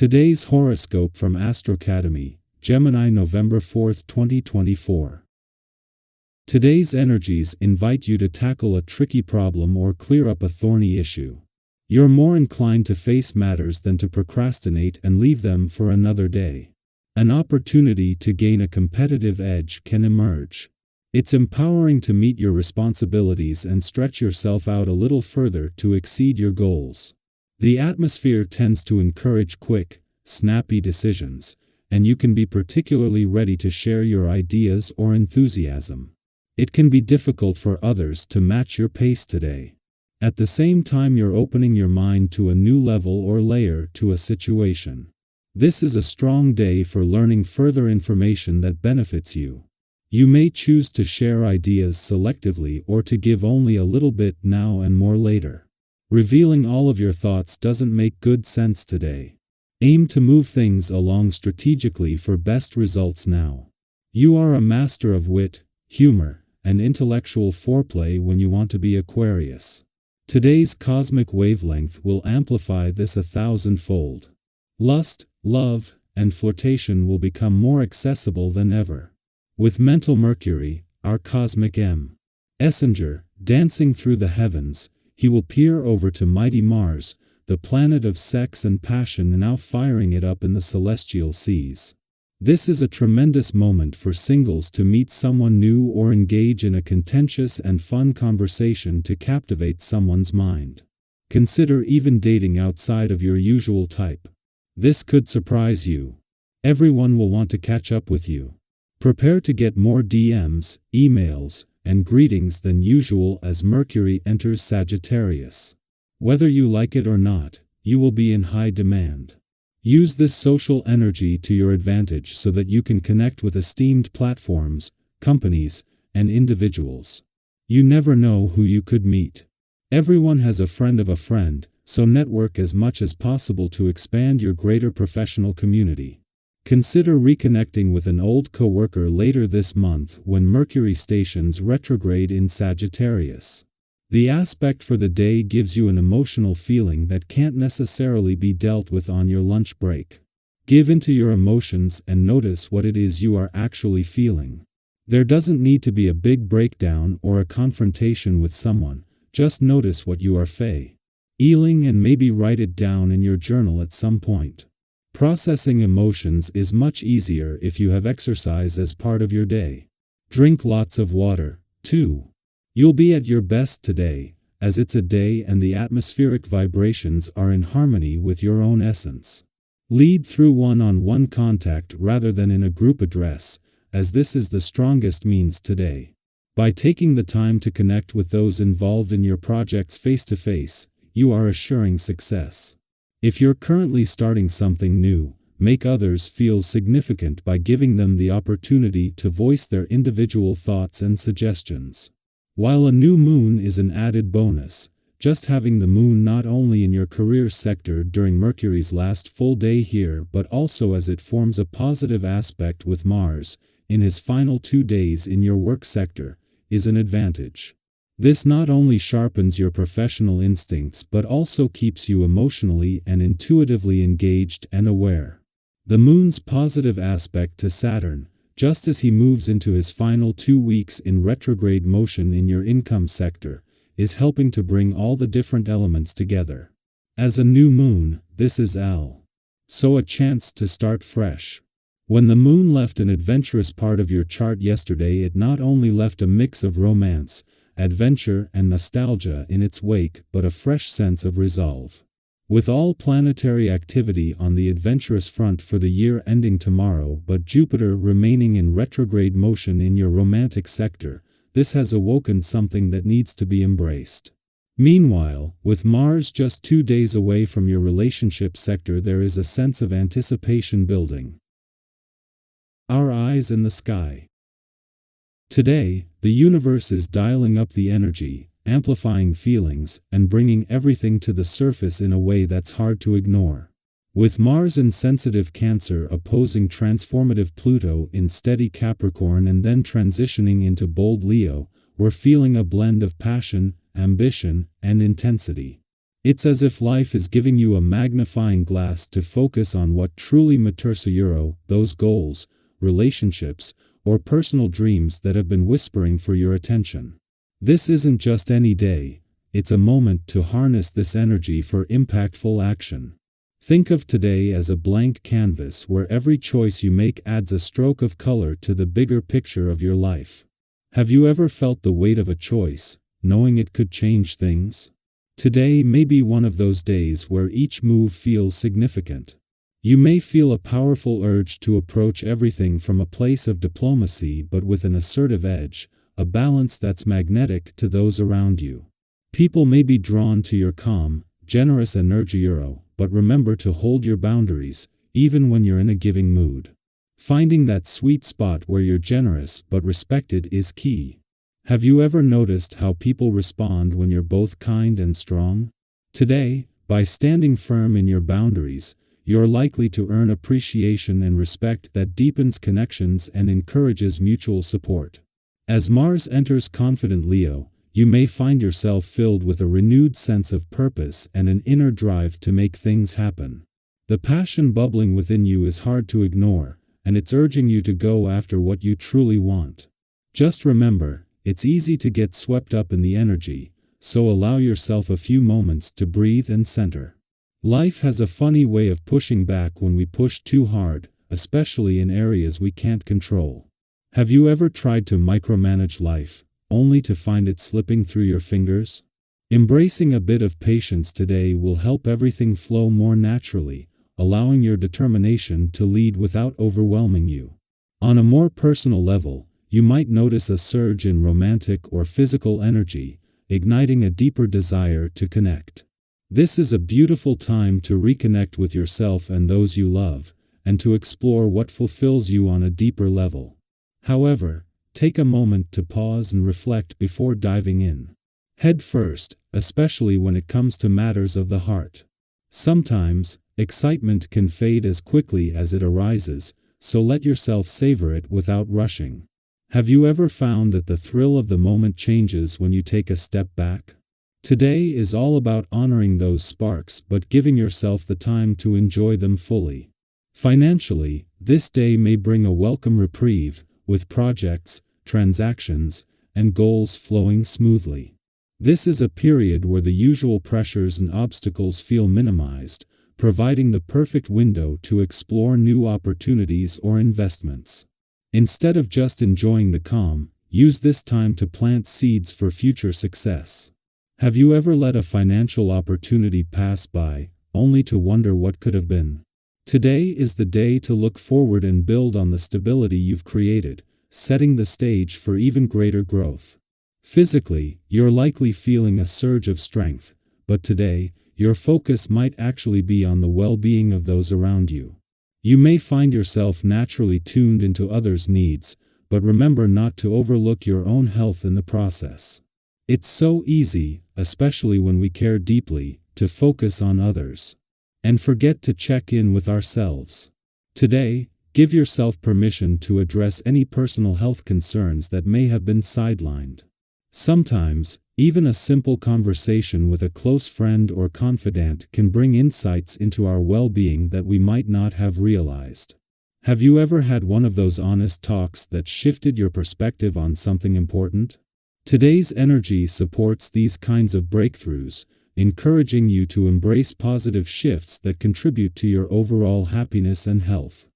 Today's horoscope from AstroCademy, Gemini November 4th, 2024. Today's energies invite you to tackle a tricky problem or clear up a thorny issue. You're more inclined to face matters than to procrastinate and leave them for another day. An opportunity to gain a competitive edge can emerge. It's empowering to meet your responsibilities and stretch yourself out a little further to exceed your goals. The atmosphere tends to encourage quick, snappy decisions, and you can be particularly ready to share your ideas or enthusiasm. It can be difficult for others to match your pace today. At the same time, you're opening your mind to a new level or layer to a situation. This is a strong day for learning further information that benefits you. You may choose to share ideas selectively or to give only a little bit now and more later. Revealing all of your thoughts doesn't make good sense today. Aim to move things along strategically for best results now. You are a master of wit, humor, and intellectual foreplay when you want to be Aquarius. Today's cosmic wavelength will amplify this 1,000-fold. Lust, love, and flirtation will become more accessible than ever. With mental Mercury, our cosmic messenger, dancing through the heavens, he will peer over to mighty Mars, the planet of sex and passion, now firing it up in the celestial seas. This is a tremendous moment for singles to meet someone new or engage in a contentious and fun conversation to captivate someone's mind. Consider even dating outside of your usual type. This could surprise you. Everyone will want to catch up with you. Prepare to get more DMs, emails, and greetings than usual as Mercury enters Sagittarius. Whether you like it or not, you will be in high demand. Use this social energy to your advantage so that you can connect with esteemed platforms, companies, and individuals. You never know who you could meet. Everyone has a friend of a friend, so network as much as possible to expand your greater professional community. Consider reconnecting with an old coworker later this month when Mercury stations retrograde in Sagittarius. The aspect for the day gives you an emotional feeling that can't necessarily be dealt with on your lunch break. Give into your emotions and notice what it is you are actually feeling. There doesn't need to be a big breakdown or a confrontation with someone, just notice what you are feeling and maybe write it down in your journal at some point. Processing emotions is much easier if you have exercise as part of your day. Drink lots of water, too. You'll be at your best today, as it's a day and the atmospheric vibrations are in harmony with your own essence. Lead through one-on-one contact rather than in a group address, as this is the strongest means today. By taking the time to connect with those involved in your projects face-to-face, you are assuring success. If you're currently starting something new, make others feel significant by giving them the opportunity to voice their individual thoughts and suggestions. While a new moon is an added bonus, just having the moon not only in your career sector during Mercury's last full day here but also as it forms a positive aspect with Mars, in his final 2 days in your work sector, is an advantage. This not only sharpens your professional instincts but also keeps you emotionally and intuitively engaged and aware. The moon's positive aspect to Saturn, just as he moves into his final 2 weeks in retrograde motion in your income sector, is helping to bring all the different elements together. As a new moon, this is so a chance to start fresh. When the moon left an adventurous part of your chart yesterday, it not only left a mix of romance, adventure, and nostalgia in its wake, but a fresh sense of resolve. With all planetary activity on the adventurous front for the year ending tomorrow but Jupiter remaining in retrograde motion in your romantic sector, this has awoken something that needs to be embraced. Meanwhile, with Mars just 2 days away from your relationship sector, there is a sense of anticipation building. Our eyes in the sky. Today, the universe is dialing up the energy, amplifying feelings, and bringing everything to the surface in a way that's hard to ignore. With Mars in sensitive Cancer opposing transformative Pluto in steady Capricorn and then transitioning into bold Leo, we're feeling a blend of passion, ambition, and intensity. It's as if life is giving you a magnifying glass to focus on what truly matters to you, those goals, relationships, or personal dreams that have been whispering for your attention. This isn't just any day, it's a moment to harness this energy for impactful action. Think of today as a blank canvas where every choice you make adds a stroke of color to the bigger picture of your life. Have you ever felt the weight of a choice, knowing it could change things? Today may be one of those days where each move feels significant. You may feel a powerful urge to approach everything from a place of diplomacy but with an assertive edge, a balance that's magnetic to those around you. People may be drawn to your calm, generous energy, but remember to hold your boundaries, even when you're in a giving mood. Finding that sweet spot where you're generous but respected is key. Have you ever noticed how people respond when you're both kind and strong? Today, by standing firm in your boundaries, you're likely to earn appreciation and respect that deepens connections and encourages mutual support. As Mars enters confident Leo, you may find yourself filled with a renewed sense of purpose and an inner drive to make things happen. The passion bubbling within you is hard to ignore, and it's urging you to go after what you truly want. Just remember, it's easy to get swept up in the energy, so allow yourself a few moments to breathe and center. Life has a funny way of pushing back when we push too hard, especially in areas we can't control. Have you ever tried to micromanage life, only to find it slipping through your fingers? Embracing a bit of patience today will help everything flow more naturally, allowing your determination to lead without overwhelming you. On a more personal level, you might notice a surge in romantic or physical energy, igniting a deeper desire to connect. This is a beautiful time to reconnect with yourself and those you love, and to explore what fulfills you on a deeper level. However, take a moment to pause and reflect before diving in. Head first, especially when it comes to matters of the heart. Sometimes, excitement can fade as quickly as it arises, so let yourself savor it without rushing. Have you ever found that the thrill of the moment changes when you take a step back? Today is all about honoring those sparks but giving yourself the time to enjoy them fully. Financially, this day may bring a welcome reprieve, with projects, transactions, and goals flowing smoothly. This is a period where the usual pressures and obstacles feel minimized, providing the perfect window to explore new opportunities or investments. Instead of just enjoying the calm, use this time to plant seeds for future success. Have you ever let a financial opportunity pass by, only to wonder what could have been? Today is the day to look forward and build on the stability you've created, setting the stage for even greater growth. Physically, you're likely feeling a surge of strength, but today, your focus might actually be on the well-being of those around you. You may find yourself naturally tuned into others' needs, but remember not to overlook your own health in the process. It's so easy, especially when we care deeply, to focus on others and forget to check in with ourselves. Today, give yourself permission to address any personal health concerns that may have been sidelined. Sometimes, even a simple conversation with a close friend or confidant can bring insights into our well-being that we might not have realized. Have you ever had one of those honest talks that shifted your perspective on something important? Today's energy supports these kinds of breakthroughs, encouraging you to embrace positive shifts that contribute to your overall happiness and health.